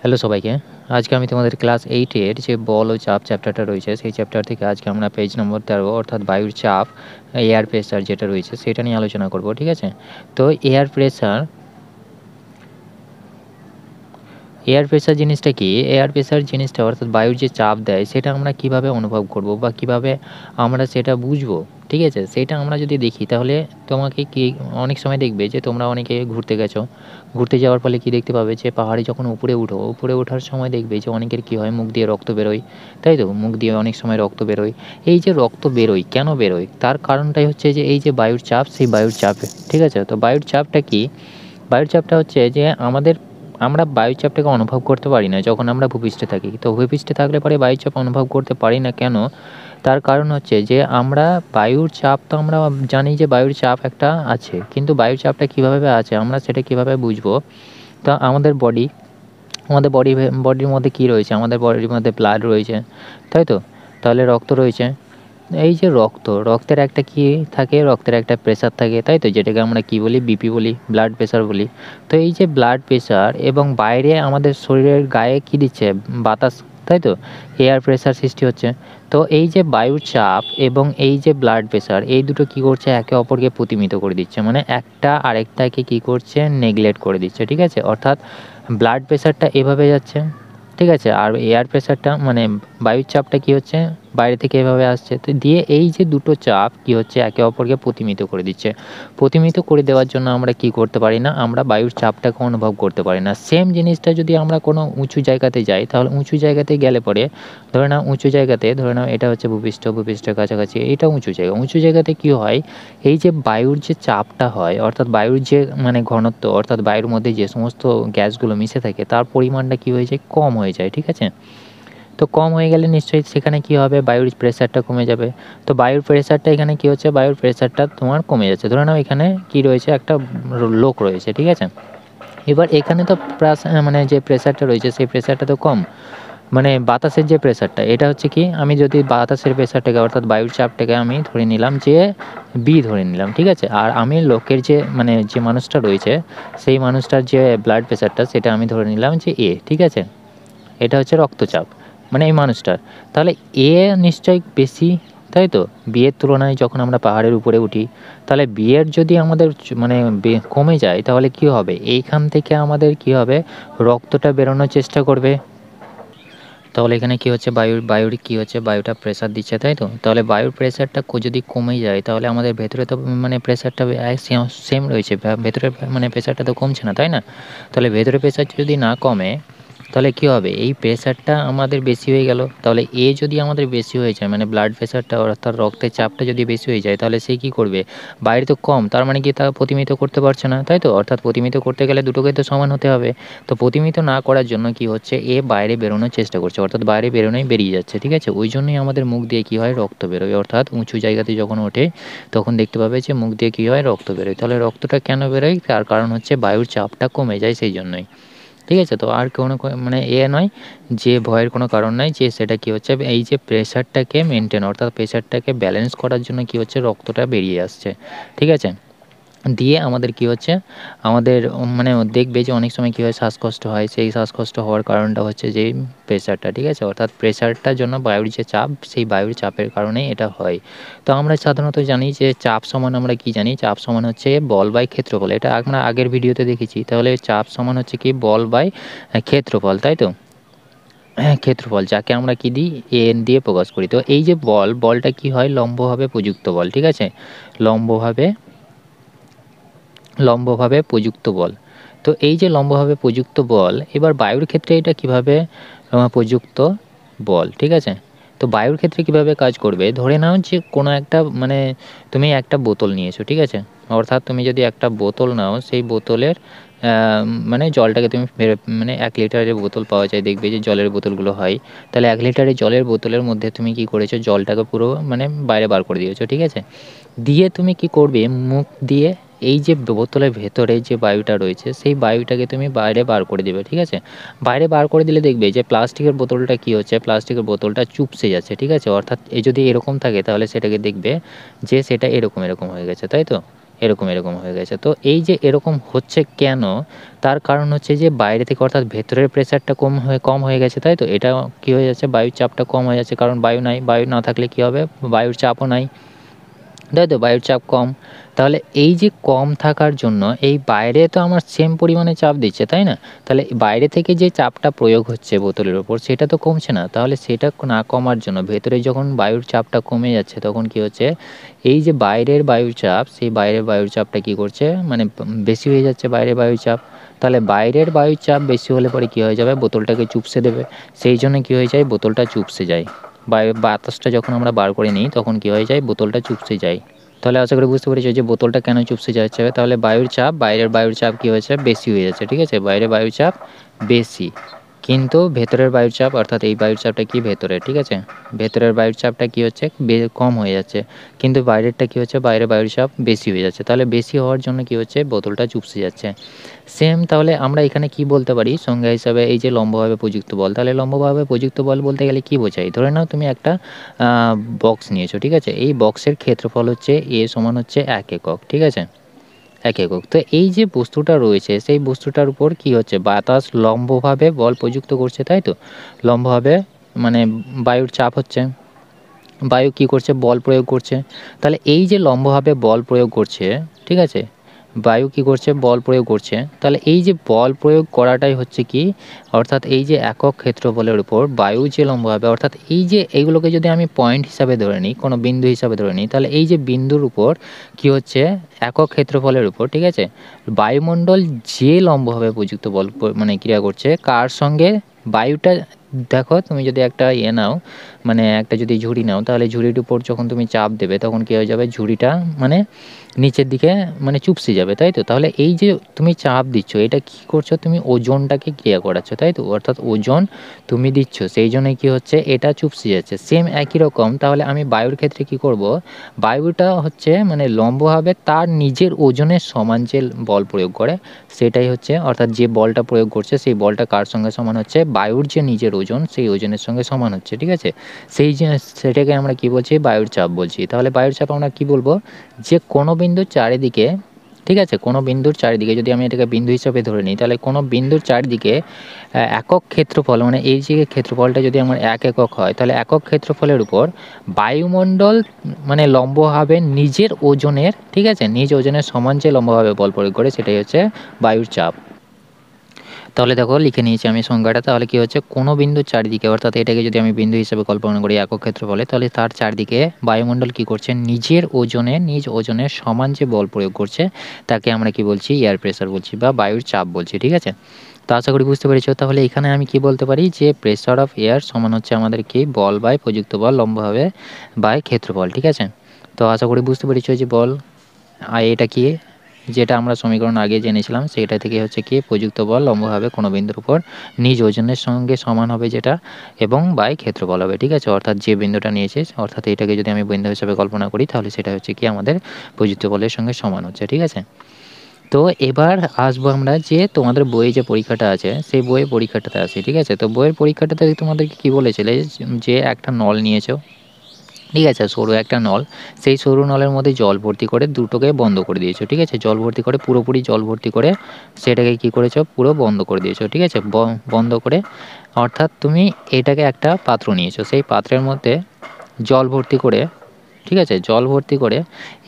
Hello সবাইকে। আজকে আমি তোমাদের ক্লাস 8 এর যে বল ও চাপ চ্যাপ্টারটা রয়েছে সেই চ্যাপ্টার থেকে আজকে আমরা পেজ নম্বর 13 অর্থাৎ বায়ুর চাপ, এয়ার প্রেসার যেটা রয়েছে সেটা নিয়ে আলোচনা করব, ঠিক আছে? তো এয়ার প্রেসার জিনিসটা কি? এয়ার প্রেসার জিনিসটা অর্থাৎ বায়ুর যে চাপ দেয় সেটা আমরা কিভাবে অনুভব করব বা কিভাবে আমরা সেটা বুঝবো, ঠিক আছে? সেটা আমরা যদি দেখি তাহলে তোমাকে কি অনেক সময় দেখবে যে তোমরা অনেকে ঘুরতে গেছো, ঘুরতে যাওয়ার ফলে কি দেখতে পাবে যে পাহাড়ে যখন উপরে উঠো, উপরে ওঠার সময় দেখবে যে অনেকের কি হয় মুখ দিয়ে রক্ত বেরোয়, তাই তো? মুখ দিয়ে অনেক সময় রক্ত বেরোয়। এই যে রক্ত বেরোয় কেন বেরোয়? তার কারণটাই হচ্ছে যে এই যে বায়ুর চাপ, সেই বায়ুর চাপে, ঠিক আছে? তো বায়ুর চাপটা কি? বায়ুর চাপটা হচ্ছে যে আমরা বায়ুচাপটাকে অনুভব করতে পারি না যখন আমরা ভূপৃষ্ঠে থাকি। তো ভূপৃষ্ঠে থাকলে পরে বায়ুচাপ অনুভব করতে পারি না কেন? তার কারণ হচ্ছে যে আমরা বায়ুর চাপ তো আমরা জানি যে বায়ুর চাপ একটা আছে, কিন্তু বায়ুর চাপটা কীভাবে আছে আমরা সেটা কীভাবে বুঝবো? তা বডির মধ্যে কী রয়েছে? আমাদের বডির মধ্যে ব্লাড রয়েছে, তাই তো? তাহলে রক্ত রয়েছে। এই যে রক্তের একটা কী থাকে? রক্তের একটা প্রেসার থাকে, তাই তো? যেটাকে আমরা কী বলি? বিপি বলি, ব্লাড প্রেসার বলি। তো এই যে ব্লাড প্রেসার এবং বাইরে আমাদের শরীরের গায়ে কী দিচ্ছে? বাতাস, তাই তো? এয়ার প্রেসার সৃষ্টি হচ্ছে। তো এই যে বায়ুর চাপ এবং এই যে ব্লাড প্রেসার, এই দুটো কী করছে? একে অপরকে প্রতিমিত করে দিচ্ছে। মানে একটা আরেকটাকে কী করছে? নেগলেক্ট করে দিচ্ছে, ঠিক আছে? অর্থাৎ ব্লাড প্রেসারটা এভাবে যাচ্ছে, ঠিক আছে? আর এয়ার প্রেসারটা মানে বায়ুর চাপটা কী হচ্ছে? বাইরে থেকে এভাবে আসছে। তো দিয়ে এই যে দুটো চাপ কী হচ্ছে? একে অপরকে প্রতিমিত করে দিচ্ছে। প্রতিমিত করে দেওয়ার জন্য আমরা কী করতে পারি না? আমরা বায়ুর চাপটাকে অনুভব করতে পারি না। সেম জিনিসটা যদি আমরা কোনো উঁচু জায়গাতে যাই, তাহলে উঁচু জায়গাতে গেলে পরে ধরে নাও এটা হচ্ছে ভূপৃষ্ঠের কাছাকাছি, এটা উঁচু জায়গা। উঁচু জায়গাতে কী হয়? এই যে বায়ুর যে চাপটা হয়, অর্থাৎ বায়ুর যে মানে ঘনত্ব, অর্থাৎ বায়ুর মধ্যে যে সমস্ত গ্যাসগুলো মিশে থাকে তার পরিমাণটা কী হয়ে যায়? কম হয়ে যায়, ঠিক আছে? তো কম হয়ে গেলে নিশ্চয়ই সেখানে কী হবে? বায়ুর প্রেসারটা কমে যাবে। তো বায়ুর প্রেসারটা এখানে কী হচ্ছে? বায়ুর প্রেসারটা তোমার কমে যাচ্ছে। ধরে নাও এখানে কী রয়েছে? একটা লোক রয়েছে, ঠিক আছে? এবার এখানে তো মানে যে প্রেসারটা রয়েছে সেই প্রেসারটা তো কম। মানে বাতাসের যে প্রেসারটা, এটা হচ্ছে কি? আমি যদি বাতাসের প্রেসারটাকে অর্থাৎ বায়ুর চাপটাকে আমি ধরে নিলাম যে বি ধরে নিলাম, ঠিক আছে? আর আমি লোকের যে মানে যে মানুষটা রয়েছে সেই মানুষটার যে ব্লাড প্রেসারটা সেটা আমি ধরে নিলাম যে এ, ঠিক আছে? এটা হচ্ছে রক্তচাপ, মানে এই মানুষটার। তাহলে এ নিশ্চয়ই বেশি, তাই তো? বি এর তুলনায় যখন আমরা পাহাড়ের উপরে উঠি, তাহলে বি এর যদি আমাদের মানে কমে যায় তাহলে কী হবে? এইখান থেকে আমাদের কী হবে? রক্তটা বেরোনোর চেষ্টা করবে। তাহলে এখানে কী হচ্ছে? বায়ুর কী হচ্ছে? বায়ুটা প্রেসার দিচ্ছে, তাই তো? তাহলে বায়ুর প্রেসারটা যদি কমে যায় তাহলে আমাদের ভেতরে তো মানে প্রেসারটা সেম রয়েছে। ভেতরের মানে প্রেসারটা তো কমছে না, তাই না? তাহলে ভেতরের প্রেসার যদি না কমে তাহলে কী হবে? এই প্রেসারটা আমাদের বেশি হয়ে গেল। তাহলে এ যদি আমাদের বেশি হয়ে যায় মানে ব্লাড প্রেসারটা অর্থাৎ রক্তের চাপটা যদি বেশি হয়ে যায় তাহলে সে কী করবে? বাইরে তো কম, তার মানে কি তা প্রতিমিত করতে পারছে না, তাই তো? অর্থাৎ প্রতিমিত করতে গেলে দুটোকে তো সমান হতে হবে। তো প্রতিমিত না করার জন্য কী হচ্ছে? এ বাইরে বেরোনোর চেষ্টা করছে, অর্থাৎ বাইরে বেরিয়ে যাচ্ছে, ঠিক আছে? ওই জন্যই আমাদের মুখ দিয়ে কী হয়? রক্ত বেরোয়। অর্থাৎ উঁচু জায়গাতে যখন ওঠে তখন দেখতে পাবে যে মুখ দিয়ে কী হয়? রক্ত বেরোয়। তাহলে রক্তটা কেন বেরোয়? তার কারণ হচ্ছে বায়ুর চাপটা কমে যায় সেই জন্যই, ঠিক আছে? তো আর কোনো মানে নয় যে ভয়ের কোনো কারণ নাই, যে সেটা কী হচ্ছে? এই যে প্রেসারটাকে মেনটেন অর্থাৎ প্রেসারটাকে ব্যালেন্স করার জন্য কী হচ্ছে? রক্তটা বেরিয়ে আসছে, ঠিক আছে? দিয়ে আমাদের কী হচ্ছে? আমাদের মানে দেখবে যে অনেক সময় কী হয়? শ্বাসকষ্ট হয়। সেই শ্বাসকষ্ট হওয়ার কারণটা হচ্ছে যে প্রেসারটা, ঠিক আছে? অর্থাৎ প্রেসারটার জন্য বায়ুর যে চাপ, সেই বায়ুর চাপের কারণেই এটা হয়। তো আমরা সাধারণত জানি যে চাপ সমান আমরা কী জানি? চাপ সমান হচ্ছে বল বাই ক্ষেত্রফল। এটা আমরা আগের ভিডিওতে দেখেছি। তাহলে চাপ সমান হচ্ছে কি? বল বাই ক্ষেত্রফল, তাই তো? হ্যাঁ, ক্ষেত্রফল যাকে আমরা কী দিই? এন দিয়ে প্রকাশ করি। তো এই যে বলটা কী হয়? লম্বভাবে প্রযুক্ত বল, ঠিক আছে? লম্বভাবে প্রযুক্ত বল। তো এই যে লম্বভাবে প্রযুক্ত বল, এবার বায়ুর ক্ষেত্রে এটা কীভাবে প্রযুক্ত বল, ঠিক আছে? তো বায়ুর ক্ষেত্রে কীভাবে কাজ করবে? ধরে নাও যে কোনো একটা মানে তুমি একটা বোতল নিয়েছো, ঠিক আছে? অর্থাৎ তুমি যদি একটা বোতল নাও, সেই বোতলের মানে জলটাকে তুমি মানে 1 লিটারের বোতল পাওয়া যায়, দেখবে যে জলের বোতলগুলো হয়। তাহলে 1 লিটারের জলের বোতলের মধ্যে তুমি কী করেছো? জলটাকে পুরো মানে বাইরে বার করে দিয়েছো, ঠিক আছে? দিয়ে তুমি কী করবে? মুখ দিয়ে এই যে বোতলের ভেতরে যে বায়ুটা রয়েছে সেই বায়ুটাকে তুমি বাইরে বার করে দেবে, ঠিক আছে? বাইরে বার করে দিলে দেখবে যে প্লাস্টিকের বোতলটা কী হচ্ছে? প্লাস্টিকের বোতলটা চুপসে যাচ্ছে, ঠিক আছে? অর্থাৎ যদি এরকম থাকে তাহলে সেটাকে দেখবে যে সেটা এরকম হয়ে গেছে, তাই তো? এরকম হয়ে গেছে। তো এই যে এরকম হচ্ছে কেন, তার কারণ হচ্ছে যে বাইরে থেকে অর্থাৎ ভেতরের প্রেশারটা কম হয়ে গেছে, তাই তো? এটা কী হয়ে যাচ্ছে, বায়ুর চাপটা কম হয়ে যাচ্ছে, কারণ বায়ু নাই, বায়ু না থাকলে কী হবে, বায়ুর চাপও নাই, তাই তো? বায়ুর চাপ কম। তাহলে এই যে কম থাকার জন্য এই বাইরে তো আমার সেম পরিমাণে চাপ দিচ্ছে, তাই না? তাহলে বাইরে থেকে যে চাপটা প্রয়োগ হচ্ছে বোতলের ওপর সেটা তো কমছে না। তাহলে সেটা না কমার জন্য ভেতরে যখন বায়ুর চাপটা কমে যাচ্ছে তখন কী হচ্ছে, এই যে বাইরের বায়ুর চাপ, সেই বাইরের বায়ুর চাপটা কী করছে, মানে বেশি হয়ে যাচ্ছে বাইরের বায়ুর চাপ। তাহলে বাইরের বায়ুর চাপ বেশি হলে পরে কী হয়ে যাবে, বোতলটাকে চুপসে দেবে। সেই জন্য কী হয়ে যায়, বোতলটা চুপসে যায়। বাতাসটা যখন আমরা বার করে নিই তখন কী হয়ে যায়, বোতলটা চুপসে যায়। তাহলে আশা করি বুঝতে পেরেছো যে বোতলটা কেন চুপসে যাচ্ছে। তাহলে বায়ুর চাপ, বাইরের বায়ুর চাপ কী হয়েছে, বেশি হয়ে যাচ্ছে, ঠিক আছে? বাইরের বায়ুর চাপ বেশি, কিন্তু ভেতরের বায়ুর চাপ অর্থাৎ এই বায়ুর চাপটা কি ভেতরে, ঠিক আছে? ভেতরের বায়ুর চাপটা কী হচ্ছে, কম হয়ে যাচ্ছে, কিন্তু বাইরেরটা কী হচ্ছে, বাইরের বায়ুর চাপ বেশি হয়ে যাচ্ছে। তাহলে বেশি হওয়ার জন্য কী হচ্ছে, বোতলটা চুপসে যাচ্ছে। সেম তাহলে আমরা এখানে কি বলতে পারি সংজ্ঞা হিসাবে, এই যে লম্বভাবে প্রযুক্ত বল, তাহলে লম্বভাবে প্রযুক্ত বল বলতে গেলে কী বোঝায়? ধরে নাও তুমি একটা বক্স নিয়েছো, ঠিক আছে? এই বক্সের ক্ষেত্রফল হচ্ছে সমান হচ্ছে 1 একক, ঠিক আছে? 1 একক। তো এই যে বস্তুটা রয়েছে সেই বস্তুটার উপর কী হচ্ছে, বাতাস লম্বভাবে বল প্রযুক্ত করছে, তাই তো? লম্বভাবে মানে বায়ুর চাপ হচ্ছে, বায়ু কী করছে, বল প্রয়োগ করছে। তাহলে এই যে লম্বভাবে বল প্রয়োগ করছে, ঠিক আছে? বায়ু কী করছে, বল প্রয়োগ করছে। তাহলে এই যে বল প্রয়োগ করাটাই হচ্ছে কি, অর্থাৎ এই যে একক ক্ষেত্রফলের উপর বায়ু যে লম্বভাবে, অর্থাৎ এই যে এইগুলোকে যদি আমি পয়েন্ট হিসাবে ধরে নিই, কোনো বিন্দু হিসাবে ধরে নিই, তাহলে এই যে বিন্দুর উপর কী হচ্ছে, একক ক্ষেত্রফলের উপর, ঠিক আছে? বায়ুমণ্ডল যে লম্বভাবে প্রযুক্ত বল মানে ক্রিয়া করছে, কার সঙ্গে, বায়ুটা দেখো তুমি যদি একটা নাও, মানে একটা যদি ঝুড়ি নাও, তাহলে ঝুড়ির উপর যখন তুমি চাপ দেবে তখন কী হয়ে যাবে, ঝুড়িটা মানে নিচের দিকে মানে চুপসে যাবে, তাই তো? তাহলে এই যে তুমি চাপ দিচ্ছ, এটা কী করছো, তুমি ওজনটাকে ক্রিয়া করাচ্ছ, তাই তো? অর্থাৎ ওজন তুমি দিচ্ছ, সেই জন্যই কী হচ্ছে, এটা চুপসে যাচ্ছে। সেম একই রকম তাহলে আমি বায়ুর ক্ষেত্রে কী করব, বায়ুটা হচ্ছে মানে লম্বভাবে তার নিজের ওজনের সমান যে বল প্রয়োগ করে সেটাই হচ্ছে, অর্থাৎ যে বলটা প্রয়োগ করছে সেই বলটা কার সঙ্গে সমান হচ্ছে, বায়ুর যে নিজের ওজন সেই ওজনের সঙ্গে সমান হচ্ছে, ঠিক আছে? সেই যে সেটাকে আমরা কী বলছি, বায়ুর চাপ বলছি। তাহলে বায়ুর চাপ আমরা কী বলবো, যে কোনো বিন্দুর চারিদিকে, ঠিক আছে, কোনো বিন্দুর চারিদিকে যদি আমি এটাকে বিন্দু হিসাবে ধরে নিই, তাহলে কোনো বিন্দুর চারিদিকে একক ক্ষেত্রফল, মানে এই যে ক্ষেত্রফলটা যদি আমার 1 একক হয়, তাহলে একক ক্ষেত্রফলের উপর বায়ুমণ্ডল মানে লম্বভাবে নিজের ওজনের, ঠিক আছে, নিজ ওজনের সমান যে লম্বভাবে বল প্রয়োগ করে সেটাই হচ্ছে বায়ুর চাপ। তাহলে দেখো লিখে নিয়েছি আমি সংজ্ঞাটা। তাহলে কী হচ্ছে, কোনো বিন্দুর চারিদিকে, অর্থাৎ এটাকে যদি আমি বিন্দু হিসেবে কল্পনা করি একক ক্ষেত্রফলে, তাহলে তার চারদিকে বায়ুমণ্ডল কী করছে, নিজের ওজনে নিজ ওজনের সমান যে বল প্রয়োগ করছে তাকে আমরা কি বলছি, এয়ার প্রেসার বলছি বা বায়ুর চাপ বলছি, ঠিক আছে? তো আশা করি বুঝতে পেরেছো। তাহলে এখানে আমি কি বলতে পারি, যে প্রেসার অফ এয়ার সমান হচ্ছে আমাদের কি, বল বাই প্রযুক্ত বল লম্বভাবে বাই ক্ষেত্রফল, ঠিক আছে? তো আশা করি বুঝতে পেরেছো যে বল আর এটা কি, যেটা আমরা সমীকরণ আগে জেনেছিলাম সেটা থেকে হচ্ছে কি, প্রযুক্ত বল লম্বভাবে কোনো বিন্দুর উপর নিজ ওজনের সঙ্গে সমান হবে যেটা, এবং বাই ক্ষেত্রফল হবে, ঠিক আছে? অর্থাৎ যে বিন্দুটা নিয়েছে, অর্থাৎ এটাকে যদি আমি বিন্দু হিসেবে কল্পনা করি তাহলে সেটা হচ্ছে কি আমাদের প্রযুক্ত বলের সঙ্গে সমান হচ্ছে, ঠিক আছে? তো এবার আসবো আমরা যে তোমাদের বইয়ে যে পরীক্ষাটা আছে সেই বইয়ের পরীক্ষাটাতে আসি, ঠিক আছে? তো বইয়ের পরীক্ষাটাতে তোমাদেরকে কী বলেছিলে, যে একটা নল নিয়েছো, ঠিক আছে, সরু একটা নল, সেই সরু নলের মধ্যে জল ভর্তি করে দুটোকে বন্ধ করে দিয়েছো, ঠিক আছে? জল ভর্তি করে, পুরোপুরি জল ভর্তি করে সেটাকে কী করেছো, পুরো বন্ধ করে দিয়েছো, ঠিক আছে? বন্ধ করে, অর্থাৎ তুমি এটাকে একটা পাত্র নিয়েছো, সেই পাত্রের মধ্যে জল ভর্তি করে, ঠিক আছে, জল ভর্তি করে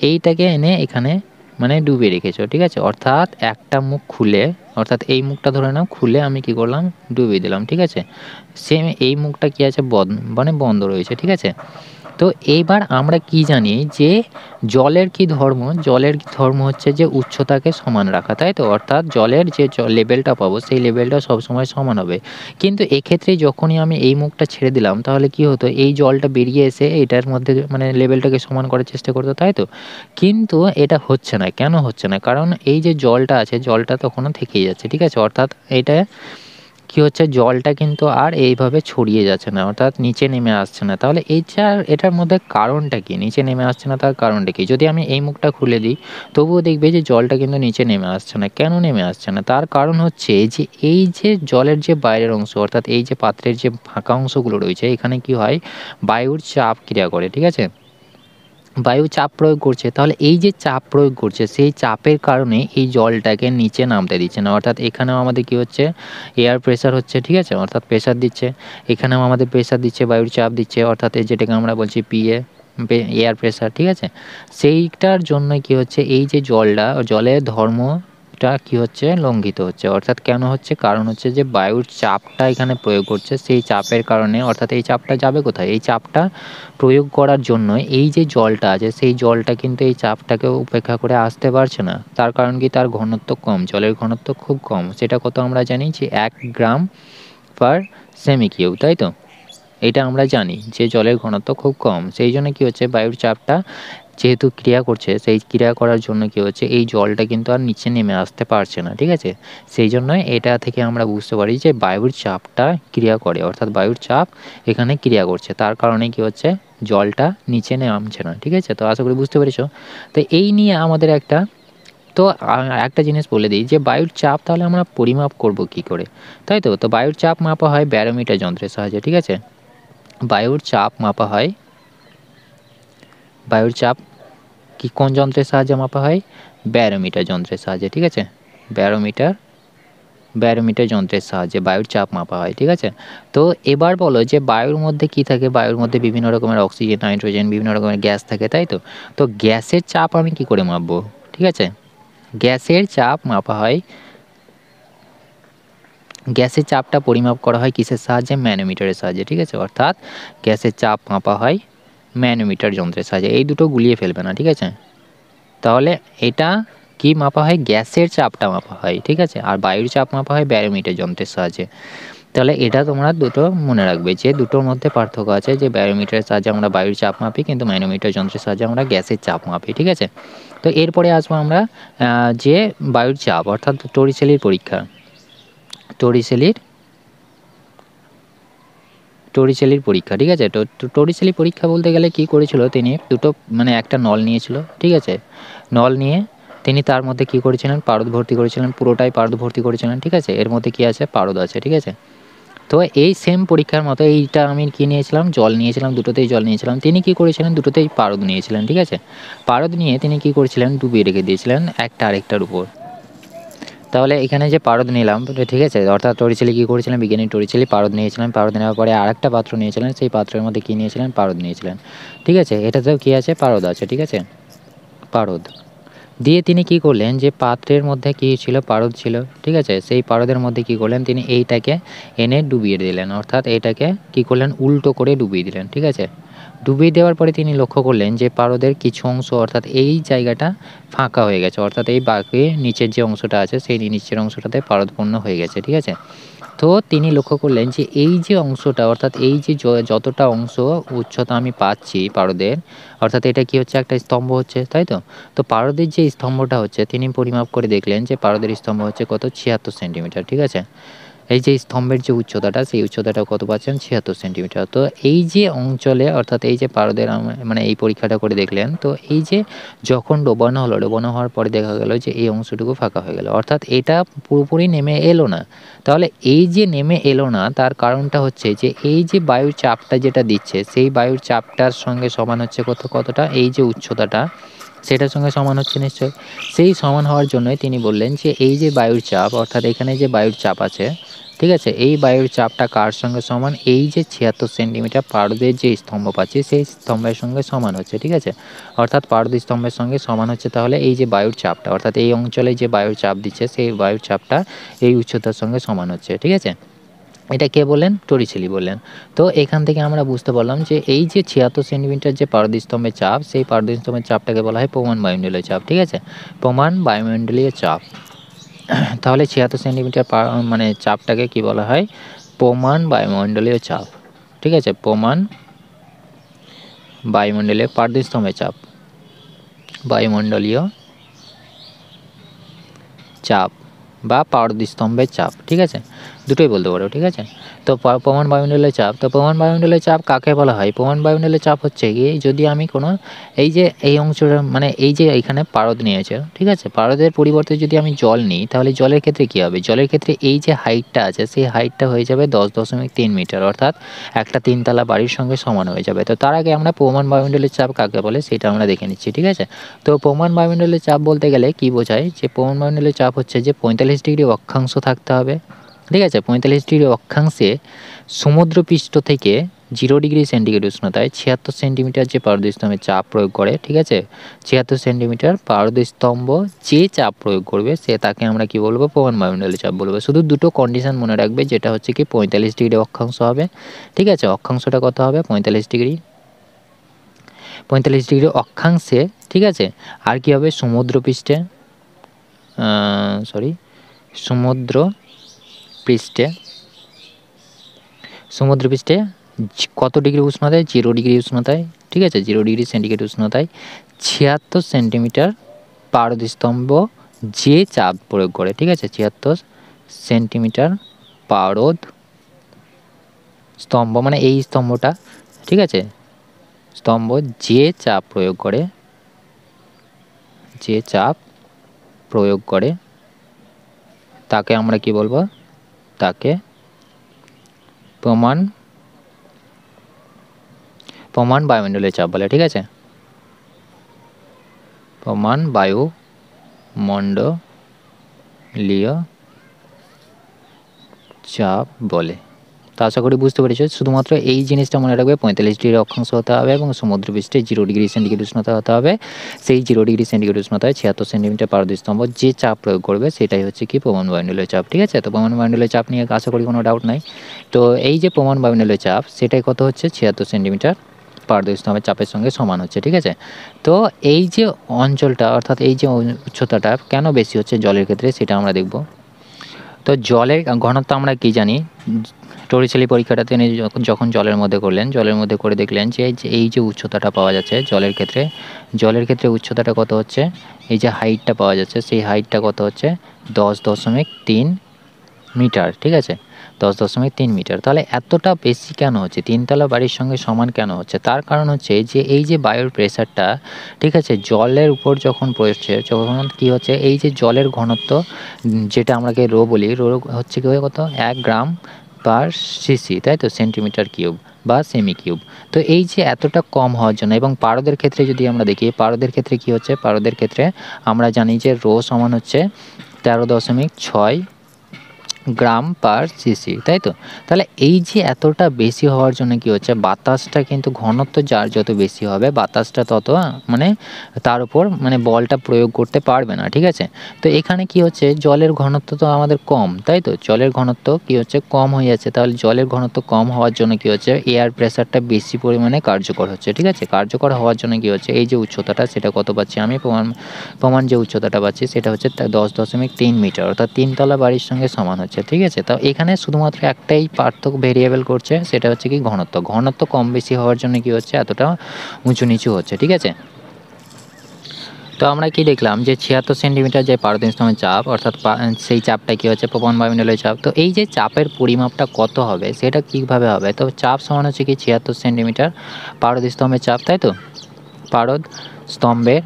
এইটাকে এনে এখানে মানে ডুবিয়ে রেখেছো, ঠিক আছে? অর্থাৎ একটা মুখ খুলে, অর্থাৎ এই মুখটা ধরে নাও, খুলে আমি কি করলাম, ডুবিয়ে দিলাম, ঠিক আছে? সেম এই মুখটা কি আছে, মানে বন্ধ রয়েছে, ঠিক আছে? তো এইবার আমরা কি জানি যে জলের কি ধর্ম, জলের ধর্ম হচ্ছে যে উচ্চতাকে সমান রাখা, তাই তো? অর্থাৎ জলের যে লেভেলটা পাবো সেই লেভেলটা সবসময় সমান হবে। কিন্তু এক্ষেত্রে যখনই আমি এই মুখটা ছেড়ে দিলাম তাহলে কি হতো, এই জলটা বেরিয়ে এসে এটার মধ্যে মানে লেভেলটাকে সমান করার চেষ্টা করতো, তাই তো? কিন্তু এটা হচ্ছে না, কেন হচ্ছে না, কারণ এই যে জলটা আছে জলটা তখনও থেকেই যাচ্ছে, ঠিক আছে? অর্থাৎ এটা কি হচ্ছে, জলটা কিন্তু আর এইভাবে ছড়িয়ে যাচ্ছে না, অর্থাৎ নিচে নেমে আসছে না। তাহলে এটার মধ্যে কারণটা কি, নিচে নেমে আসছে না তার কারণটা কি? যদি আমি এই মুখটা খুলে দিই তবুও দেখবে যে জলটা কিন্তু নিচে নেমে আসছে না। কেন নেমে আসছে না, তার কারণ হচ্ছে যে এই যে জলের যে বাইরের অংশ, অর্থাৎ এই যে পাত্রের যে ফাঁকা অংশগুলো রয়েছে এখানে কি হয়, বায়ুর চাপ ক্রিয়া করে, ঠিক আছে? বায়ু চাপ প্রয়োগ করছে, তাহলে এই যে চাপ প্রয়োগ করছে সেই চাপের কারণে এই জলটাকে নিচে নামতে দিচ্ছে না। অর্থাৎ এখানেও আমাদের কী হচ্ছে, এয়ার প্রেশার হচ্ছে, ঠিক আছে, অর্থাৎ প্রেশার দিচ্ছে, এখানেও আমাদের প্রেশার দিচ্ছে, বায়ুর চাপ দিচ্ছে, অর্থাৎ এই যেটাকে আমরা বলছি পিএ, এয়ার প্রেশার, ঠিক আছে। সেইটার জন্য কী হচ্ছে, এই যে জলটা, জলের ধর্মটা কী হচ্ছে, লঙ্ঘিত হচ্ছে। অর্থাৎ কেন হচ্ছে, কারণ হচ্ছে যে বায়ুর চাপটা এখানে প্রয়োগ করছে, সেই চাপের কারণে, অর্থাৎ এই চাপটা যাবে কোথায়, এই চাপটা প্রয়োগ করার জন্য এই যে জলটা আছে সেই জলটা কিন্তু এই চাপটাকে উপেক্ষা করে আসতে পারছে না। তার কারণ কি, তার ঘনত্ব কম, জলের ঘনত্ব খুব কম। সেটা কত আমরা জানি যে 1 গ্রাম পার সেমি কিউব, তাই তো। এটা আমরা জানি যে জলের ঘনত্ব খুব কম, সেই জন্য কী হচ্ছে, বায়ুর চাপটা যেহেতু ক্রিয়া করছে, সেই ক্রিয়া করার জন্য কী হচ্ছে, এই জলটা কিন্তু আর নিচে নেমে আসতে পারছে না, ঠিক আছে। সেই জন্যই এটা থেকে আমরা বুঝতে পারি যে বায়ুর চাপটা ক্রিয়া করে, অর্থাৎ বায়ুর চাপ এখানে ক্রিয়া করছে, তার কারণে কী হচ্ছে, জলটা নিচে নামছে না, ঠিক আছে। তো আশা করি বুঝতে পেরেছো। তো এই নিয়ে আমাদের একটা, তো একটা জিনিস বলে দিই যে বায়ুর চাপ তাহলে আমরা পরিমাপ করব কী করে, তাই তো। তো বায়ুর চাপ মাপা হয় ব্যারোমিটার যন্ত্রের সাহায্যে, ঠিক আছে। বায়ুর চাপ মাপা হয়, বায়ুর চাপ কি কোন যন্ত্রের সাহায্যে মাপা হয়, ব্যারোমিটার যন্ত্রের সাহায্যে, ঠিক আছে। ব্যারোমিটার যন্ত্রের সাহায্যে বায়ুর চাপ মাপা হয়, ঠিক আছে। তো এবার বলো যে বায়ুর মধ্যে কি থাকে, বায়ুর মধ্যে বিভিন্ন রকমের অক্সিজেন, নাইট্রোজেন, বিভিন্ন রকমের গ্যাস থাকে, তাই তো। তো গ্যাসের চাপ আমি কি করে মাপবো, ঠিক আছে। গ্যাসের চাপ মাপা হয়, গ্যাসের চাপটা পরিমাপ করা হয় কিসের সাহায্যে, ম্যানোমিটারের সাহায্যে, ঠিক আছে। অর্থাৎ গ্যাসের চাপ মাপা হয় ম্যানোমিটার যন্ত্রের সাহায্যে, এই দুটো গুলিয়ে ফেলবে না, ঠিক আছে। তাহলে এটা কি মাপা হয়, গ্যাসের চাপটা মাপা হয়, ঠিক আছে। আর বায়ুর চাপ মাপা হয় ব্যারোমিটার যন্ত্রের সাহায্যে। তাহলে এটা তোমরা দুটো মনে রাখবে যে দুটোর মধ্যে পার্থক্য আছে, যে ব্যারোমিটারের সাহায্যে আমরা বায়ুর চাপ মাপি, কিন্তু ম্যানোমিটার যন্ত্রের সাহায্যে আমরা গ্যাসের চাপ মাপি, ঠিক আছে। তো এরপরে আসবো আমরা যে বায়ুর চাপ, অর্থাৎ টরিসেলির পরীক্ষা, টরিসেলির পরীক্ষা, ঠিক আছে। তো টরিসেলি পরীক্ষা বলতে গেলে কি করেছিল তিনি, দুটো মানে একটা নল নিয়েছিল, ঠিক আছে। নল নিয়ে তিনি তার মধ্যে কি করেছিলেন, পারদ ভর্তি করেছিলেন, পুরোটাই পারদ ভর্তি করেছিলেন, ঠিক আছে। এর মধ্যে কি আছে, পারদ আছে, ঠিক আছে। তো এই সেম পরীক্ষার মতো এইটা আমি কি নিয়েছিলাম, জল নিয়েছিলাম, দুটোতেই জল নিয়েছিলাম। তিনি কি করেছিলেন, দুটোতেই পারদ নিয়েছিলেন, ঠিক আছে। পারদ নিয়ে তিনি কি করেছিলেন, ডুবিয়ে রেখে দিয়েছিলেন একটা আরেকটার উপর। তাহলে এখানে যে পারদ নিলাম, ঠিক আছে, অর্থাৎ টরিসেলি কী করেছিলেন, বিজ্ঞানী টরিসেলি পারদ নিয়েছিলেন, পারদ নেওয়ার পরে আরেকটা পাত্র নিয়েছিলেন, সেই পাত্রের মধ্যে কী নিয়েছিলেন, পারদ নিয়েছিলেন, ঠিক আছে। এটাতেও কী আছে, পারদ আছে, ঠিক আছে, পারদ দিয়ে তিনি কি করলেন, যে পাত্রের মধ্যে কী ছিল, পারদ ছিল, ঠিক আছে। সেই পারদের মধ্যে কী করলেন, তিনি এইটাকে এনে ডুবিয়ে দিলেন, অর্থাৎ এটাকে কী করলেন, উল্টো করে ডুবিয়ে দিলেন, ঠিক আছে। ডুবিয়ে দেওয়ার পরে তিনি লক্ষ্য করলেন যে পারদের কিছু অংশ, অর্থাৎ এই জায়গাটা ফাঁকা হয়ে গেছে, অর্থাৎ এই বাকি নিচের যে অংশটা আছে সেই নিচের অংশটাতে পারদপূর্ণ হয়ে গেছে, ঠিক আছে। তো তিনি লক্ষ্য করলেন যে এই যে অংশটা, অর্থাৎ এই যে যতটা অংশ উচ্চতা আমি পাচ্ছি পারদের, অর্থাৎ এটা কি হচ্ছে, একটা স্তম্ভ হচ্ছে, তাই তো। তো পারদের যে স্তম্ভটা হচ্ছে তিনি পরিমাপ করে দেখলেন যে পারদের স্তম্ভ হচ্ছে কত, 76 সেন্টিমিটার, ঠিক আছে। এই যে স্তম্ভের যে উচ্চতাটা, সেই উচ্চতাটা কত পাচ্ছেন, 76 সেন্টিমিটার। তো এই যে অঞ্চলে, অর্থাৎ এই যে পারদের মানে এই পরীক্ষাটা করে দেখলেন, তো এই যে যখন ডোবানো হলো, ডোবানো হওয়ার পরে দেখা গেল যে এই অংশটুকু ফাঁকা হয়ে গেল, অর্থাৎ এটা পুরোপুরি নেমে এলো না। তাহলে এই যে নেমে এলো না, তার কারণটা হচ্ছে যে এই যে বায়ুর চাপটা যেটা দিচ্ছে, সেই বায়ুর চাপটার সঙ্গে সমান হচ্ছে কতটা, এই যে উচ্চতাটা সেটার সঙ্গে সমান হচ্ছে নিশ্চয়ই। সেই সমান হওয়ার জন্যই তিনি বললেন যে এই যে বায়ুর চাপ, অর্থাৎ এখানে যে বায়ুর চাপ আছে, ঠিক আছে, এই বায়ুর চাপটা কার সঙ্গে সমান, এই যে 76 সেন্টিমিটার পারদের যে স্তম্ভ পাচ্ছি সেই স্তম্ভের সঙ্গে সমান হচ্ছে, ঠিক আছে। অর্থাৎ পারদ স্তম্ভের সঙ্গে সমান হচ্ছে, তাহলে এই যে বায়ুর চাপটা, অর্থাৎ এই অঞ্চলে যে বায়ুর চাপ দিচ্ছে সেই বায়ুর চাপটা এই উচ্চতার সঙ্গে সমান হচ্ছে, ঠিক আছে। এটা কে বললেন, টরিসেলি বললেন। তো এখান থেকে আমরা বুঝতে পারলাম যে এই যে 76 সেন্টিমিটার যে পারদ স্তম্ভের চাপ, সেই পারদ স্তম্ভের চাপটাকে বলা হয় প্রমাণ বায়ুমণ্ডলীয় চাপ, ঠিক আছে, প্রমাণ বায়ুমণ্ডলীয় চাপ। তাহলে 76 সেন্টিমিটার মানে চাপটাকে কি বলা হয়, প্রমাণ বায়ুমণ্ডলীয় চাপ, ঠিক আছে, প্রমাণ বায়ুমণ্ডলীয় পারদ স্তম্ভের চাপ, বায়ুমণ্ডলীয় চাপ বা পারদ স্তম্ভের চাপ, ঠিক আছে। দুটোই বলতে পারো, ঠিক আছে। তো প্রমাণ বায়ুমণ্ডলের চাপ, তো প্রমাণ বায়ুমণ্ডলের চাপ কাকে বলা হয়? প্রমাণ বায়ুমণ্ডলের চাপ হচ্ছে কি, যদি আমি কোনো এই যে এই অংশটা মানে এই যে এখানে পারদ নিয়েছে, ঠিক আছে, পারদের পরিবর্তে যদি আমি জল নিই তাহলে জলের ক্ষেত্রে কী হবে? জলের ক্ষেত্রে এই যে হাইটটা আছে সেই হাইটটা হয়ে যাবে 10.3 মিটার, অর্থাৎ একটা 3 তলা বাড়ির সঙ্গে সমান হয়ে যাবে। তো তার আগে আমরা প্রমাণ বায়ুমণ্ডলের চাপ কাকে বলে সেটা আমরা দেখে নিচ্ছি, ঠিক আছে। তো প্রমাণ বায়ুমণ্ডলের চাপ বলতে গেলে কি বোঝায়, যে প্রমাণ বায়ুমণ্ডলের চাপ হচ্ছে যে 45 ডিগ্রি অক্ষাংশ থাকতে হবে, ঠিক আছে। 45 ডিগ্রি অক্ষাংশে সমুদ্রপৃষ্ঠ থেকে 0 ডিগ্রি সেন্টিগ্রেড উষ্ণতায় 76 সেন্টিমিটার যে পারদস্তম্ভে চাপ প্রয়োগ করে, ঠিক আছে, 76 সেন্টিমিটার পারদস্তম্ভ যে চাপ প্রয়োগ করবে সে তাকে আমরা কি বলবো? প্রমাণ বায়ুমণ্ডলের চাপ বলবো। শুধু দুটো কন্ডিশন মনে রাখবে, যেটা হচ্ছে কি 45 ডিগ্রি অক্ষাংশ হবে, ঠিক আছে, অক্ষাংশটা কত হবে? 45 ডিগ্রি, 45 ডিগ্রি অক্ষাংশে, ঠিক আছে। আর কি হবে? সমুদ্রপৃষ্ঠে সমুদ্রপৃষ্ঠে কত ডিগ্রি উষ্ণতায়? 0 ডিগ্রি উষ্ণতায়, ঠিক আছে, 0 ডিগ্রি সেন্টিগ্রেড উষ্ণতায় 76 সেন্টিমিটার পারদস্তম্ভ যে চাপ প্রয়োগ করে, ঠিক আছে, 76 সেন্টিমিটার পারদ স্তম্ভ মানে এই স্তম্ভটা, ঠিক আছে, স্তম্ভ যে চাপ প্রয়োগ করে তাকে আমরা কি বলবো? তাকে প্রমাণ বায়ুমণ্ডলের চাপ বলে, ঠিক আছে, প্রমাণ বায়ুমণ্ডলীয় চাপ বলে। তো আশা করি বুঝতে পেরেছো। শুধুমাত্র এই জিনিসটা মনে রাখবে, 45 ডিগ্রি অক্ষাংশ হতে হবে এবং সমুদ্রপৃষ্ঠে 0 ডিগ্রি সেন্টিগ্রেড উষ্ণতা হতে হবে। সেই 0 ডিগ্রি সেন্টিগ্রেড উষ্ণতায় 76 সেন্টিমিটার পারদস্তম্ভ যে চাপ প্রয়োগ করবে সেটাই হচ্ছে কি? প্রমাণ বায়ুমণ্ডলীয় চাপ, ঠিক আছে। তো প্রমাণ বায়ুমণ্ডলীয় চাপ নিয়ে আশা করি কোনো ডাউট নাই। তো এই যে প্রমাণ বায়ুমণ্ডলীয় চাপ সেটাই কত হচ্ছে? 76 সেন্টিমিটার পারদস্তম্ভের চাপের সঙ্গে সমান হচ্ছে, ঠিক আছে। তো এই যে অঞ্চলটা, অর্থাৎ এই যে উচ্চতাটা কেন বেশি হচ্ছে জলের ক্ষেত্রে সেটা আমরা দেখব। তো জলের ঘনত্ব আমরা কি জানি? টরিশালি পরীক্ষাটা তিনি যখন জলের মধ্যে করলেন, জলের মধ্যে করে দেখলেন যে এই যে উচ্চতাটা পাওয়া যাচ্ছে জলের ক্ষেত্রে উচ্চতাটা কত হচ্ছে? এই যে হাইটটা পাওয়া যাচ্ছে সেই হাইটটা কত হচ্ছে? 10.3 মিটার, ঠিক আছে, 10.3 মিটার। তাহলে এতটা বেশি কেন হচ্ছে? 3 তলা বাড়ির সঙ্গে সমান কেন হচ্ছে? তার কারণ হচ্ছে যে এই যে বায়ুর প্রেশারটা, ঠিক আছে, জলের উপর যখন পড়ছে তখন কী হচ্ছে? এই যে জলের ঘনত্ব যেটা আমরাকে রো বলি, রো হচ্ছে কি কত? 1 গ্রাম পার সিসি, তাই তো, সেন্টিমিটার কিউব বা সেমি কিউব। তো এই যে এতটা কম হওয়ার জন্য, এবং পারদের ক্ষেত্রে যদি আমরা দেখি, পারদের ক্ষেত্রে কী হচ্ছে? পারদের ক্ষেত্রে আমরা জানি যে রো সমান হচ্ছে 13.6 গ্রাম পার সিসি, তাই তো। তাহলে এই যে এতটা বেশি হওয়ার জন্য কি হচ্ছে? বাতাসটা কিন্তু ঘনত্ব যার যত বেশি হবে বাতাসটা তত মানে তার উপর মানে বলটা প্রয়োগ করতে পারবে না, ঠিক আছে। তো এখানে কি হচ্ছে? জলের ঘনত্ব তো আমাদের কম, তাই তো, জলের ঘনত্ব কি হচ্ছে? কম হয়ে যাচ্ছে। তাহলে জলের ঘনত্ব কম হওয়ার জন্য কি হচ্ছে? এয়ার প্রেশারটা বেশি পরিমাণে কার্যকর হচ্ছে, ঠিক আছে। কার্যকর হওয়ার জন্য কি হচ্ছে? এই যে উচ্চতাটা সেটা কত পাচ্ছি আমি? প্রমাণ যে উচ্চতাটা পাচ্ছি সেটা হচ্ছে 10.3 মিটার, অর্থাৎ 3 তলা বাড়ির সঙ্গে সমান হচ্ছে, ঠিক আছে। তো এখানে শুধুমাত্র একটাই পার্থক্য ভেরিয়েবল করছে, সেটা হচ্ছে কি? ঘনত্ব কম বেশি হওয়ার জন্য কি হচ্ছে? এতটা উঁচু নিচু হচ্ছে, ঠিক আছে। তো আমরা কি দেখলাম যে 76 সেন্টিমিটার যে পারদস্তম্ভের চাপ, অর্থাৎ সেই চাপটা কি হচ্ছে? প্রমাণ বায়ুমণ্ডলীয় চাপ। তো এই যে চাপের পরিমাপটা কত হবে সেটা কীভাবে হবে? তো চাপ সমান হচ্ছে কি? 76 সেন্টিমিটার পারদস্তম্ভের চাপ, তাই তো, পারদ স্তম্ভের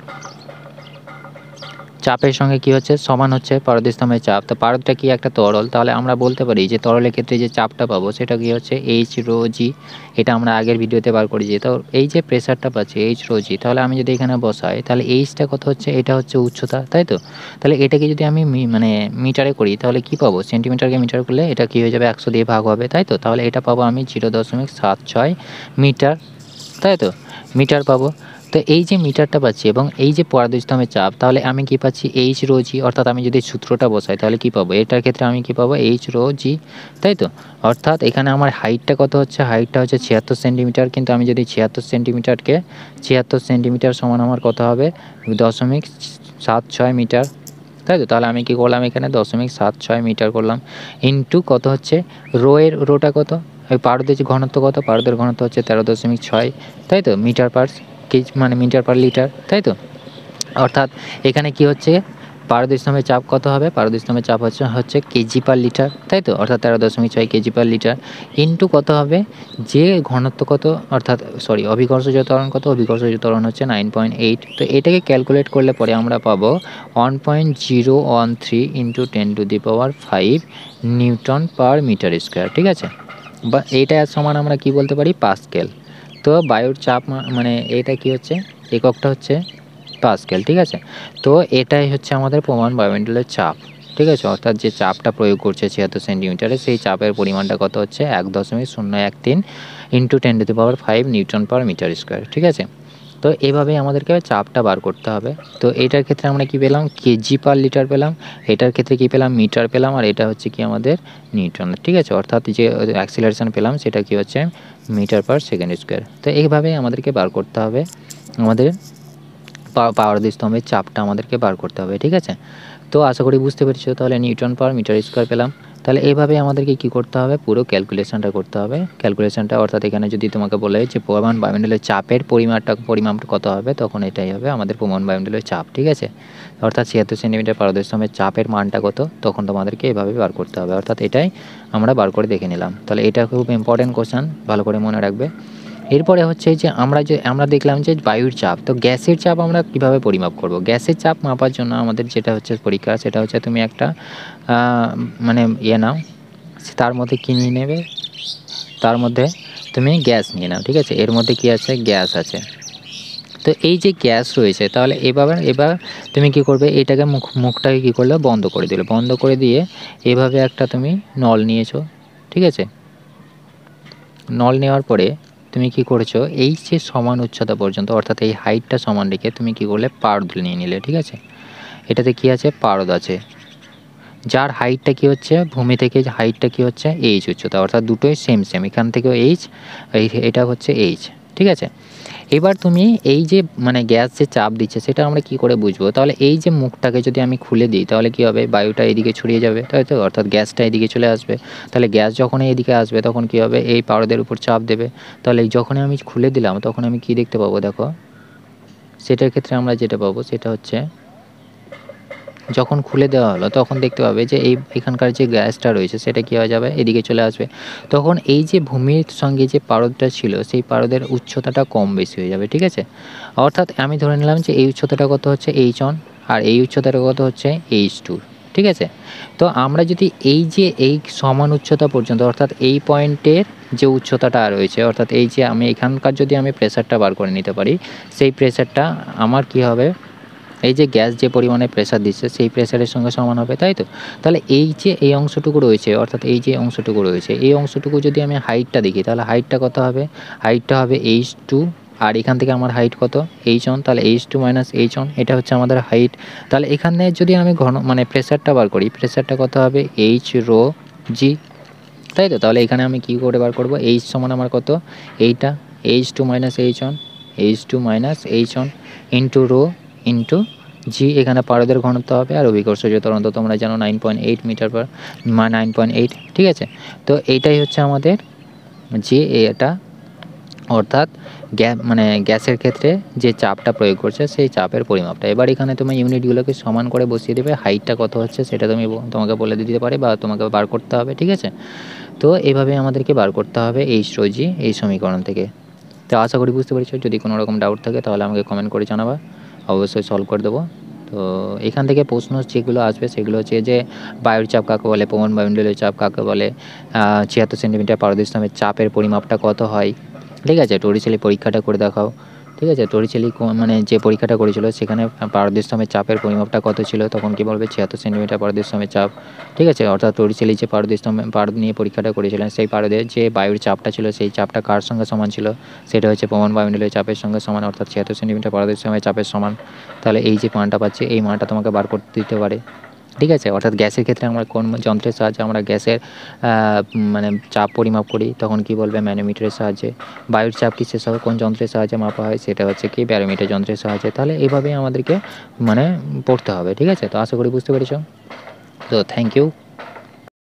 চাপের সঙ্গে কি হচ্ছে? সমান হচ্ছে পারদস্তম্ভের চাপ। তো পারদটা কি? একটা তরল। তাহলে আমরা বলতে পারি যে তরলের ক্ষেত্রে যে চাপটা পাবো সেটা কি হচ্ছে? এইচ রো জি। এটা আমরা আগের ভিডিওতে বার করেছি। তো এই যে প্রেসারটা পাচ্ছি এইচ রো জি, তাহলে আমি যদি এখানে বসাই তাহলে এইচটা কত হচ্ছে? এটা হচ্ছে উচ্চতা, তাই তো। তাহলে এটাকে যদি আমি মানে মিটারে করি তাহলে কি পাবো? সেন্টিমিটারকে মিটার করলে এটা কি হয়ে যাবে? 100 দিয়ে ভাগ হবে, তাই তো। তাহলে এটা পাবো আমি 0.76 মিটার, তাই তো, মিটার পাবো। তো এই যে মিটারটা পাচ্ছি এবং এই যে পারদস্তম্ভের চাপ, তাহলে আমি কি পাচ্ছি? এইচ রো জি, অর্থাৎ আমি যদি সূত্রটা বসাই তাহলে কি পাবো? এটার ক্ষেত্রে আমি কি পাবো? এইচ রো জি, তাই তো। অর্থাৎ এখানে আমার হাইটটা কত হচ্ছে? হাইটটা হচ্ছে 76 সেন্টিমিটার, কিন্তু আমি যদি 76 সেন্টিমিটার সমান আমার কত হবে? 0.76 মিটার, তাই তো। তাহলে আমি কি করলাম? এখানে 0.76 মিটার করলাম, ইন্টু কত হচ্ছে? রোটা কত? ওই পারদের যে ঘনত্ব কত? পারদের ঘনত্ব হচ্ছে 13.6, তাই তো, মিটার পার কেজি মানে মিটার পার লিটার, তাই তো। অর্থাৎ এখানে কি হচ্ছে? পারদস্তম্ভের চাপ কত হবে? পারদস্তম্ভের চাপ হচ্ছে কেজি পার লিটার, তাই তো? অর্থাৎ 13.6 কেজি পার লিটার ইন্টু কত হবে? যে ঘনত্ব কত, অর্থাৎ অভিকর্ষজ ত্বরণ কত? অভিকর্ষজ ত্বরণ হচ্ছে 9.8। তো এটাকে ক্যালকুলেট করলে পরে আমরা পাবো 1.013 into 10⁵ newton per metre square, ঠিক আছে? বা এইটা সমান আমরা কি বলতে পারি? পাস্কেল। তো বায়ুর চাপ মানে এটা কি হচ্ছে? এককটা হচ্ছে পাস্কেল, ঠিক আছে? তো এটাই হচ্ছে আমাদের প্রমাণ বায়ুমণ্ডলের চাপ, ঠিক আছে? অর্থাৎ যে চাপটা প্রয়োগ করছে 76 সেন্টিমিটারে, সেই চাপের পরিমাণটা কত হচ্ছে? 1.013 into 10⁵ newton per metre square, ঠিক আছে? তো এভাবেই আমাদেরকে চাপটা বার করতে হবে। তো এটার ক্ষেত্রে আমরা কি পেলাম? কেজি পার লিটার পেলাম। এটার ক্ষেত্রে কি পেলাম? মিটার পেলাম। আর এটা হচ্ছে কি আমাদের নিউটন, ঠিক আছে? অর্থাৎ যে অ্যাক্সিলারেশন পেলাম সেটা কি হচ্ছে? Metre per second square. তো এইভাবেই আমাদেরকে বার করতে হবে আমাদের পারদস্তম্ভের চাপটা আমাদেরকে বার করতে হবে, ঠিক আছে? তো আশা করি বুঝতে পেরেছো। তাহলে নিউটন পার মিটার স্কোয়ার পেলাম। তাহলে এইভাবে আমাদেরকে কি করতে হবে? পুরো ক্যালকুলেশনটা করতে হবে। ক্যালকুলেশনটা অর্থাৎ এখানে যদি তোমাকে বলে যে প্রমাণ বায়ুমণ্ডলের চাপের পরিমাপটা কত হবে, তখন এটাই হবে আমাদের প্রমাণ বায়ুমণ্ডলের চাপ, ঠিক আছে? অর্থাৎ 76 সেন্টিমিটার পারদস্তম্ভের চাপের মানটা কত, তখন তোমাদেরকে এভাবে বার করতে হবে। অর্থাৎ এটাই আমরা বার করে দেখে নিলাম। তাহলে এটা খুব ইম্পর্টেন্ট কোশ্চেন, ভালো করে মনে রাখবে। এরপরে হচ্ছে যে আমরা দেখলাম যে বায়ুর চাপ। তো গ্যাসের চাপ আমরা কিভাবে পরিমাপ করব? গ্যাসের চাপ মাপার জন্য আমাদের যেটা হচ্ছে পরীক্ষা, সেটা হচ্ছে তুমি একটা মানে নাও, তার মধ্যে কী নিয়ে নেবে? তার মধ্যে তুমি গ্যাস নিয়ে নাও, ঠিক আছে? এর মধ্যে কি আছে? গ্যাস আছে। তো এই যে গ্যাস রয়েছে, তাহলে এবার তুমি কি করবে? এটাকে মুখটাকে কী করলে? বন্ধ করে দিলে। বন্ধ করে দিয়ে এভাবে একটা তুমি নল নিয়েছো, ঠিক আছে? নল নেওয়ার পরে তুমি কি করেছো? এই যে সমান উচ্চতা পর্যন্ত, অর্থাৎ এই হাইটটা সমান রেখে তুমি কি করলে? পারদ নিয়ে নিলে, ঠিক আছে? এটাতে কি আছে? পারদ আছে, যার হাইটটা কি হচ্ছে? ভূমি থেকে যে হাইটটা কি হচ্ছে? এইচ উচ্চতা, অর্থাৎ দুটোই সেম। এখান থেকেও এইচ, এটা হচ্ছে এইচ, ঠিক আছে? এবার তুমি এই যে গ্যাস যে চাপ দিচ্ছে, সেটা আমরা কি করে বুঝবো? তাহলে এই যে মুখটাকে যদি আমি খুলে দিই, তাহলে কি হবে? বায়ুটা এদিকে ছড়িয়ে যাবে, তাই তো? অর্থাৎ গ্যাসটা এদিকে চলে আসবে। তাহলে গ্যাস যখন এদিকে আসবে, তখন কি হবে? এই পারদের উপর চাপ দেবে। তাহলে যখনই আমি খুলে দিলাম, তখন আমি কি দেখতে পাবো? দেখো, সেটার ক্ষেত্রে আমরা যেটা পাবো সেটা হচ্ছে, যখন খুলে দেওয়া হলো তখন দেখতে পাবে যে এখানকার যে গ্যাসটা রয়েছে সেটা কী হয়ে যাবে? এদিকে চলে আসবে। তখন এই যে ভূমির সঙ্গে যে পারদটা ছিল, সেই পারদের উচ্চতাটা কম বেশি হয়ে যাবে, ঠিক আছে? অর্থাৎ আমি ধরে নিলাম যে এই উচ্চতাটা কত হচ্ছে? H1, আর এই উচ্চতাটা কত হচ্ছে? H2, ঠিক আছে? তো আমরা যদি এই সমান উচ্চতা পর্যন্ত, অর্থাৎ এই পয়েন্টের যে উচ্চতাটা রয়েছে, অর্থাৎ এই যে আমি এখানকার যদি আমি প্রেসারটা বার করে নিতে পারি, সেই প্রেসারটা আমার কি হবে? এই যে গ্যাস যে পরিমাণে প্রেসার দিচ্ছে, সেই প্রেসারের সঙ্গে সমান হবে, তাই তো? তাহলে এই যে এই অংশটুকু রয়েছে, অর্থাৎ এই যে অংশটুকু রয়েছে, এই অংশটুকু যদি আমি হাইটটা দেখি, তাহলে হাইটটা কত হবে? হাইটটা হবে H2, আর এখান থেকে আমার হাইট কত? H1, তাহলে H2 মাইনাস H1, এটা হচ্ছে আমাদের হাইট। তাহলে এখানে যদি আমি প্রেসারটা বার করি, প্রেসারটা কত হবে? H রো জি, তাই তো? তাহলে এখানে আমি কী করে বার করব? H সমান আমার কত? এইটা H2 minus H1, H2 minus H1 into rho into g. এখানে পারদের ঘনত্ব হবে, আর অভিকর্ষজ ত্বরণ তো তোমরা জানো 9.8 মিটার পার 9.8, ঠিক আছে? তো এইটাই হচ্ছে আমাদের যে এটা, অর্থাৎ গ্যাসের ক্ষেত্রে যে চাপটা প্রয়োগ করছে, সেই চাপের পরিমাপটা। এবার এখানে তুমি ইউনিটগুলোকে সমান করে বসিয়ে দেবে। হাইটটা কত হচ্ছে সেটা তোমাকে বলে দিতে পারে, বা তোমাকে বার করতে হবে, ঠিক আছে? তো এভাবে আমাদেরকে বার করতে হবে H রো জি এই সমীকরণ থেকে। তো আশা করি বুঝতে পেরেছো। যদি কোনো রকম ডাউট থাকে তাহলে আমাকে কমেন্ট করে জানাবা, অবশ্যই সলভ করে দেবো। তো এখান থেকে প্রশ্ন যেগুলো আসবে সেগুলো হচ্ছে যে বায়ুর চাপ কাকে বলে, প্রমাণ বায়ুমণ্ডলের চাপ কাকে বলে, 76 সেন্টিমিটার পারদস্তম্ভের চাপের পরিমাপটা কত হয়, ঠিক আছে? টরিশালি পরীক্ষাটা করে দেখাও, ঠিক আছে? টরিশালি যে পরীক্ষাটা করেছিল সেখানে পারদস্তম্ভের চাপের পরিমাপটা কত ছিল, তখন কি বলবে? 76 সেন্টিমিটার পারদস্তম্ভের চাপ, ঠিক আছে? অর্থাৎ টরিশালি যে পারদ নিয়ে পরীক্ষাটা করেছিলেন, সেই পারদের যে বায়ুর চাপটা ছিল, সেই চাপটা কার সঙ্গে সমান ছিল? সেটা হচ্ছে প্রমাণ বায়ুমণ্ডলের চাপের সঙ্গে সমান, অর্থাৎ 76 সেন্টিমিটার পারদস্তম্ভের চাপের সমান। তাহলে এই যে মানটা পাচ্ছি, এই মানটা তোমাকে বার করতে দিতে পারে, ঠিক আছে? অর্থাৎ গ্যাসের ক্ষেত্রে আমরা কোন যন্ত্রের সাহায্যে আমরা গ্যাসের চাপ পরিমাপ করি, তখন কি বলবে? ম্যানোমিটারের সাহায্যে। বায়ুর চাপ কিসের সাথে, কোন যন্ত্রের সাহায্যে মাপা হয়, সেটা হচ্ছে কি? ব্যারোমিটার যন্ত্রের সাহায্যে। তাহলে এইভাবেই আমাদেরকে পড়তে হবে, ঠিক আছে? তো আশা করি বুঝতে পেরেছো। তো থ্যাংক ইউ।